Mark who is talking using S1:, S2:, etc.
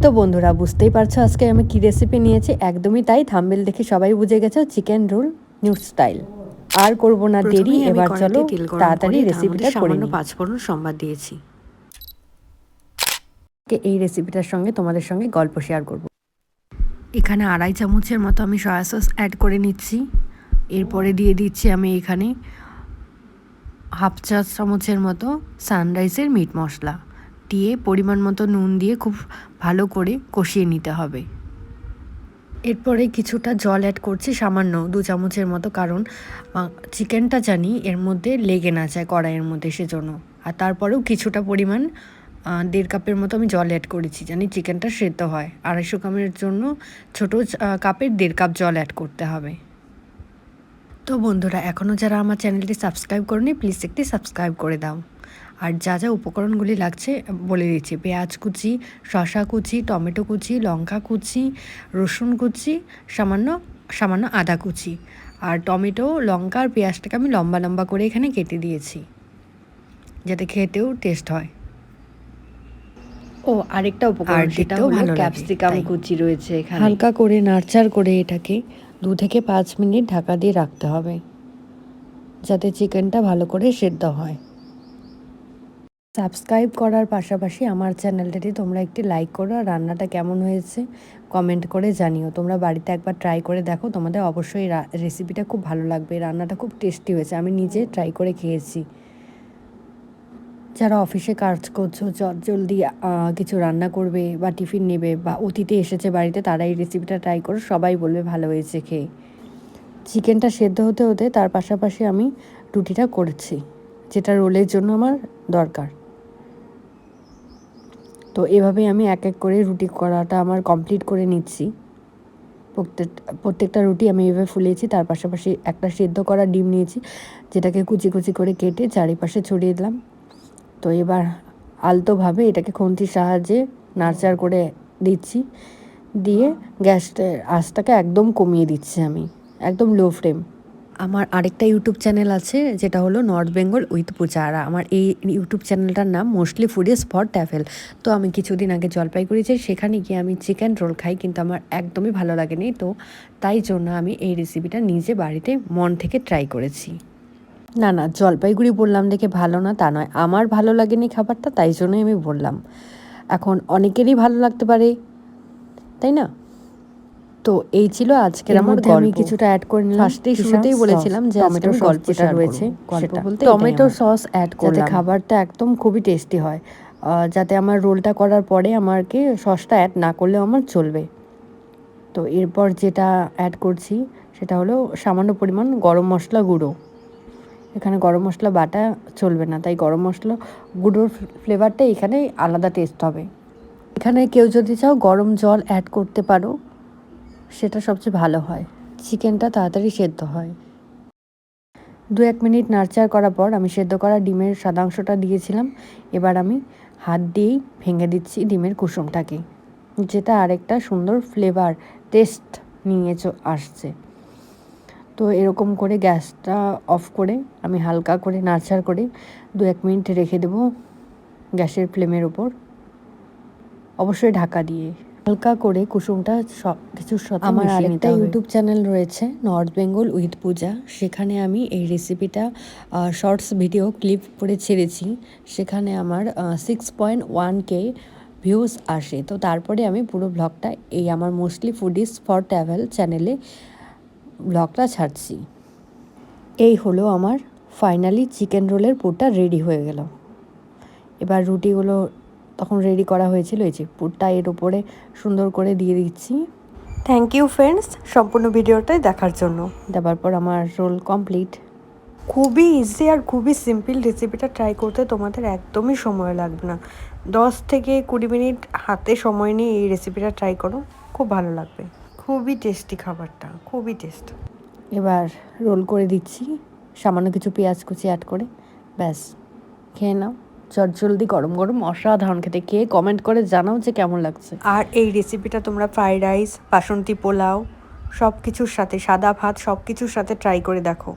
S1: তো বন্ধুরা বুঝতেই পারছো আজকে আমি কি রেসিপি নিয়েছি, একদমই তাই, থাম্বনেল দেখে সবাই বুঝে গেছো, চিকেন রোল নিউ স্টাইল। আর করব না দেরি, এবার চলো তাড়াতাড়ি রেসিপিটা করে নিই।
S2: 5 ফোড়ন সম্বাদ দিয়েছি।
S1: এই রেসিপিটার সঙ্গে তোমাদের সঙ্গে গল্প শেয়ার করব।
S2: এখানে 2.5 চামচের মতো আমি সয়া সস অ্যাড করে নিচ্ছি। এরপরে দিয়ে দিচ্ছি আমি এখানে 1/2 চা চামচের মতো সানরাইজের মিট মশলা দিয়ে পরিমাণ মতো নুন দিয়ে খুব ভালো করে কষিয়ে নিতে হবে। এরপরে কিছুটা জল অ্যাড করছি, সামান্য 2 চামচের মতো, কারণ চিকেনটা জানি এর মধ্যে লেগে না যায় কড়াইয়ের মধ্যে, সেজন্য। আর তারপরেও কিছুটা পরিমাণ 1.5 কাপের মতো আমি জল অ্যাড করেছি, জানি চিকেনটা সেদ্ধ হয়। 250 গ্রামের জন্য ছোটো কাপের 1.5 কাপ জল অ্যাড করতে হবে। তো বন্ধুরা এখনও যারা আমার চ্যানেলটি সাবস্ক্রাইব করেনি প্লিজ একটি সাবস্ক্রাইব করে দাও। আর যা যা উপকরণগুলি লাগছে বলে দিচ্ছি: পেঁয়াজ কুচি, শসা কুচি, টমেটো কুচি, লঙ্কা কুচি, রসুন কুচি, সামান্য সামান্য আদা কুচি। আর টমেটো, লঙ্কা আর পেঁয়াজটাকে আমি লম্বা লম্বা করে এখানে কেটে দিয়েছি, যাতে খেতেও টেস্ট হয়।
S1: ও আরেকটা উপকরণ, সেটা হলো ক্যাপসিকাম কুচি রয়েছে এখানে।
S2: হালকা করে নাড়চাড় করে এটাকে 2 থেকে 5 মিনিট ঢাকা দিয়ে রাখতে হবে, যাতে চিকেনটা ভালো করে সেদ্ধ হয়।
S1: সাবস্ক্রাইব করার পাশাপাশি আমার চ্যানেলটাতে তোমরা একটি লাইক করো, আর রান্নাটা কেমন হয়েছে কমেন্ট করে জানিও। তোমরা বাড়িতে একবার ট্রাই করে দেখো, তোমাদের অবশ্যই রেসিপিটা খুব ভালো লাগবে। রান্নাটা খুব টেস্টি হয়েছে, আমি নিজে ট্রাই করে খেয়েছি। যারা অফিসে কাজ করছো, জলদি কিছু রান্না করবে বা টিফিন নেবে, বা অতিথি এসেছে বাড়িতে, তারা এই রেসিপিটা ট্রাই করো, সবাই বলবে ভালো হয়েছে খেয়ে। চিকেনটা সেদ্ধ হতে হতে তার পাশাপাশি আমি রুটিটা করেছি, যেটা রোলের জন্য আমার দরকার। তো এভাবেই আমি এক এক করে রুটি করাটা আমার কমপ্লিট করে নিচ্ছি। প্রত্যেকটা রুটি আমি এভাবে ফুলিয়েছি। তার পাশাপাশি একটা সেদ্ধ করা ডিম নিয়েছি, যেটাকে কুচি কুচি করে কেটে চারিপাশে ছড়িয়ে দিলাম। তো এবার আলতোভাবে এটাকে খুন্তির সাহায্যে নাড়চাড় করে দিচ্ছি, দিয়ে গ্যাসের আঁচটাকে একদম কমিয়ে দিচ্ছি আমি, একদম লো ফ্লেম। আমার আরেকটা ইউটিউব চ্যানেল আছে, যেটা হলো নর্থ বেঙ্গল উইথ পূজা। আর আমার এই ইউটিউব চ্যানেলটার নাম মোস্টলি ফুডিজ ফর ট্রাভেল। তো আমি কিছুদিন আগে জলপাইগুড়ি যাই, সেখানে গিয়ে আমি চিকেন রোল খাই, কিন্তু আমার একদমই ভালো লাগেনি। তো তাই জন্য আমি এই রেসিপিটা নিজে বাড়িতে মন থেকে ট্রাই করেছি। না না, জলপাইগুড়ি বললাম দেখে ভালো না তা নয়, আমার ভালো লাগেনি খাবারটা, তাই জন্যই আমি বললাম। এখন অনেকেরই ভালো লাগতে পারে, তাই না? তো এই ছিল আজকের আমার গল্প। আমি কিছুটা অ্যাড করে নিলাম। ফার্স্টেই শুরুতেই বলেছিলাম যে টমেটো সস যেটা রয়েছে, গল্প বলতে টমেটো সস অ্যাড করলাম, যাতে খাবারটা একদম খুবই টেস্টি হয়। যাতে আমার রোলটা করার পরে আমাকে সসটা অ্যাড না করলেও আমার চলবে। তো এরপর যেটা অ্যাড করছি সেটা হলো সামান্য পরিমাণ গরম মশলা গুঁড়ো। এখানে গরম মশলা বাটা চলবে না, তাই গরম মশলা গুঁড়োর ফ্লেভারটা এখানে আলাদা টেস্ট হবে। এখানে কেউ যদি চাও গরম জল অ্যাড করতে পারো, সেটা সবচেয়ে ভালো হয়, চিকেনটা তাড়াতাড়ি সেদ্ধ হয়। 2-1 মিনিট নাড়চাড় করার পর আমি সেদ্ধ করা ডিমের সাদা অংশটা দিয়েছিলাম। এবার আমি হাত দিয়েই ভেঙে দিচ্ছি ডিমের কুসুমটাকে, যেটা আরেকটা সুন্দর ফ্লেভার টেস্ট নিয়ে আসছে। তো এরকম করে গ্যাসটা অফ করে আমি হালকা করে নাড়চাড় করে 2-1 মিনিট রেখে দেবো গ্যাসের ফ্লেমের ওপর, অবশ্যই ঢাকা দিয়ে। হালকা করে কুসুমটা সব কিছুর সাথে আমার আরেকটা ইউটিউব চ্যানেল রয়েছে নর্থ বেঙ্গল উইথ পূজা, সেখানে আমি এই রেসিপিটা শর্টস ভিডিও ক্লিপ করে ছেড়েছি। সেখানে আমার 6.1K ভিউজ আসে। তো তারপরে আমি পুরো ব্লগটা এই আমার মোস্টলি ফুডিজ ফর ট্রাভেল চ্যানেলে ব্লগটা ছাড়ছি। এই হলো আমার ফাইনালি চিকেন রোলের পুরটা রেডি হয়ে গেল। এবার রুটিগুলো তখন রেডি করা হয়েছিল, এই যে পুরটা এর উপরে সুন্দর করে দিয়ে দিচ্ছি। থ্যাংক ইউ ফ্রেন্ডস সম্পূর্ণ ভিডিওটাই দেখার জন্য। দেওয়ার পর আমার রোল কমপ্লিট। খুবই ইজি আর খুবই সিম্পল, রেসিপিটা ট্রাই করতে তোমাদের একদমই সময় লাগবে না। 10 থেকে 20 মিনিট হাতে সময় নিয়ে এই রেসিপিটা ট্রাই করো, খুব ভালো লাগবে। খুবই টেস্টি খাবারটা, খুবই টেস্ট। এবার রোল করে দিচ্ছি সামান্য কিছু পেঁয়াজ কুচি অ্যাড করে, ব্যাস খেয়ে নাও। চটজলদি গরম গরম অসাধারণ খেতে, খেয়ে কমেন্ট করে জানাও যে কেমন লাগছে। আর এই রেসিপিটা তোমরা ফ্রাইড রাইস, বাসন্তী পোলাও সব কিছুর সাথে, সাদা ভাত সব কিছুর সাথে ট্রাই করে দেখো।